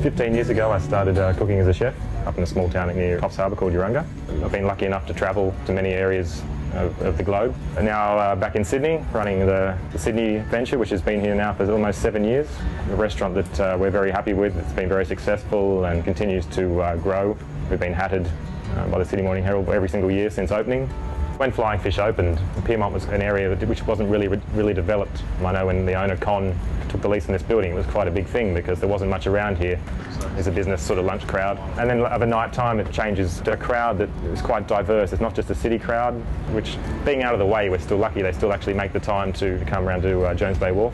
15 years ago I started cooking as a chef up in a small town near Coffs Harbour called Urunga. I've been lucky enough to travel to many areas of the globe. And now back in Sydney, running the Sydney venture, which has been here now for almost 7 years. A restaurant that we're very happy with. It's been very successful and continues to grow. We've been hatted by the Sydney Morning Herald every single year since opening. When Flying Fish opened, Pyrmont was an area which wasn't really developed. I know when the owner Con took the lease in this building, it was quite a big thing because there wasn't much around here. It's a business sort of lunch crowd. And then over night time it changes to a crowd that is quite diverse. It's not just a city crowd, which being out of the way, we're still lucky they still actually make the time to come around to Jones Bay Wharf.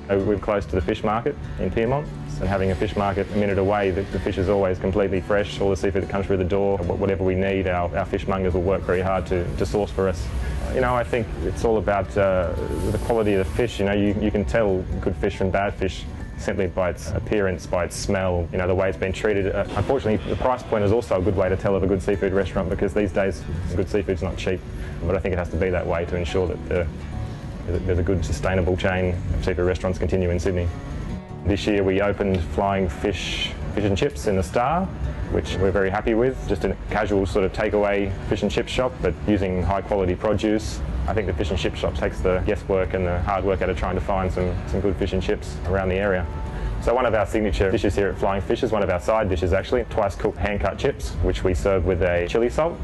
We're close to the fish market in Pyrmont, and having a fish market a minute away, the fish is always completely fresh. All the seafood that comes through the door, whatever we need, our fishmongers will work very hard to source for us. You know, I think it's all about the quality of the fish. You know, you can tell good fish from bad fish simply by its appearance, by its smell, you know, the way it's been treated. Unfortunately, the price point is also a good way to tell of a good seafood restaurant, because these days good seafood's not cheap. But I think it has to be that way to ensure that there's a good sustainable chain of seafood restaurants continue in Sydney. This year we opened Flying Fish and Chips in the Star, which we're very happy with. Just a casual sort of takeaway fish and chip shop, but using high quality produce. I think the fish and chip shop takes the guesswork and the hard work out of trying to find some good fish and chips around the area. So one of our signature dishes here at Flying Fish is one of our side dishes actually, twice cooked hand-cut chips, which we serve with a chilli salt.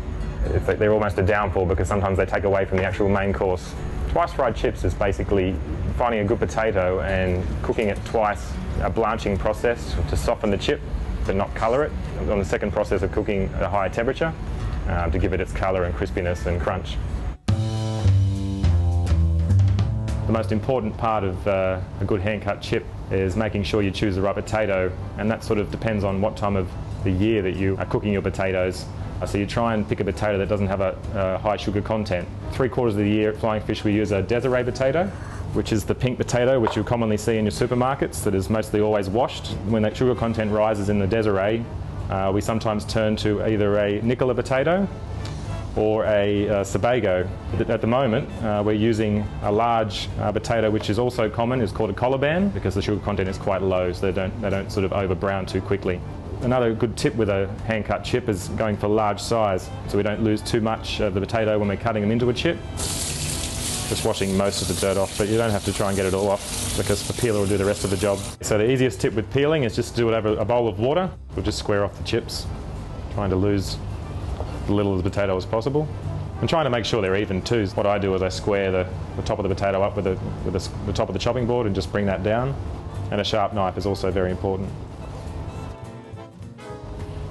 They're almost a downfall because sometimes they take away from the actual main course. Twice fried chips is basically finding a good potato and cooking it twice, a blanching process to soften the chip but not colour it, on the second process of cooking at a higher temperature to give it its colour and crispiness and crunch. The most important part of a good hand-cut chip is making sure you choose the right potato, and that sort of depends on what time of the year that you are cooking your potatoes. So you try and pick a potato that doesn't have a high sugar content. 3/4 of the year at Flying Fish we use a Desiree potato, which is the pink potato which you'll commonly see in your supermarkets that is mostly always washed. When that sugar content rises in the Desiree, we sometimes turn to either a Nicola potato or a Sebago. At the moment we're using a large potato which is also common, is called a Coliban, because the sugar content is quite low, so they don't sort of over brown too quickly. Another good tip with a hand-cut chip is going for large size, so we don't lose too much of the potato when we're cutting them into a chip. Just washing most of the dirt off, but you don't have to try and get it all off because the peeler will do the rest of the job. So the easiest tip with peeling is just to do it over a bowl of water. We'll just square off the chips, trying to lose as little of the potato as possible. And trying to make sure they're even too. What I do is I square the top of the potato up with the top of the chopping board and just bring that down. And a sharp knife is also very important.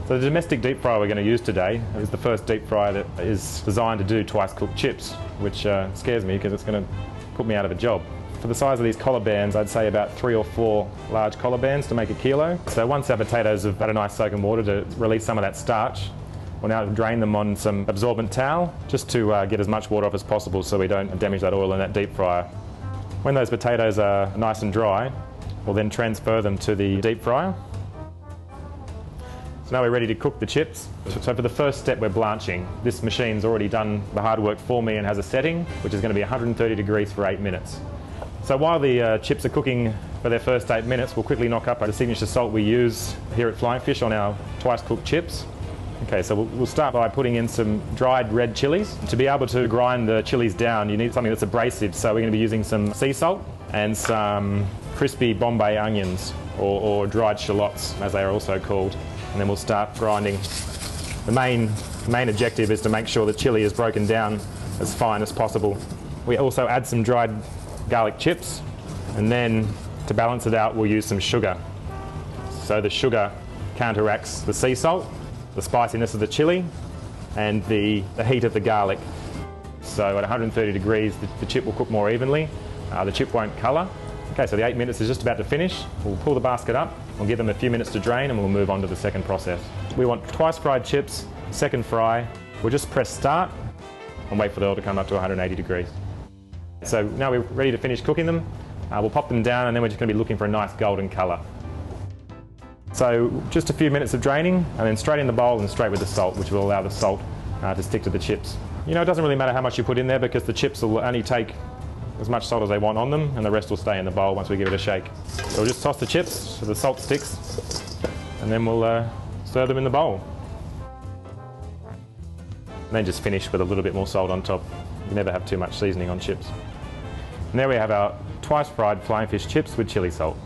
So the domestic deep fryer we're going to use today is the first deep fryer that is designed to do twice cooked chips, which scares me because it's going to put me out of a job. For the size of these collar bands, I'd say about 3 or 4 large collar bands to make a kilo. So once our potatoes have had a nice soak in water to release some of that starch, we'll now drain them on some absorbent towel just to get as much water off as possible so we don't damage that oil in that deep fryer. When those potatoes are nice and dry, we'll then transfer them to the deep fryer. So now we're ready to cook the chips. So for the first step we're blanching. This machine's already done the hard work for me and has a setting which is going to be 130 degrees for 8 minutes. So while the chips are cooking for their first 8 minutes, we'll quickly knock up the signature salt we use here at Flying Fish on our twice cooked chips. Okay, so we'll start by putting in some dried red chilies. To be able to grind the chilies down, you need something that's abrasive, so we're going to be using some sea salt and some crispy Bombay onions, or dried shallots as they are also called. And then we'll start grinding. The main objective is to make sure the chili is broken down as fine as possible. We also add some dried garlic chips, and then to balance it out we'll use some sugar. So the sugar counteracts the sea salt, the spiciness of the chili, and the heat of the garlic. So at 130 degrees the chip will cook more evenly, the chip won't colour. Okay, so the 8 minutes is just about to finish. We'll pull the basket up, we'll give them a few minutes to drain, and we'll move on to the second process. We want twice fried chips, second fry. We'll just press start and wait for the oil to come up to 180 degrees. So now we're ready to finish cooking them. We'll pop them down, and then we're just going to be looking for a nice golden colour. So just a few minutes of draining, and then straight in the bowl and straight with the salt, which will allow the salt to stick to the chips. You know, it doesn't really matter how much you put in there because the chips will only take as much salt as they want on them, and the rest will stay in the bowl once we give it a shake. So we'll just toss the chips so the salt sticks. and then we'll serve them in the bowl. And then just finish with a little bit more salt on top. You never have too much seasoning on chips. And there we have our twice fried flying fish chips with chili salt.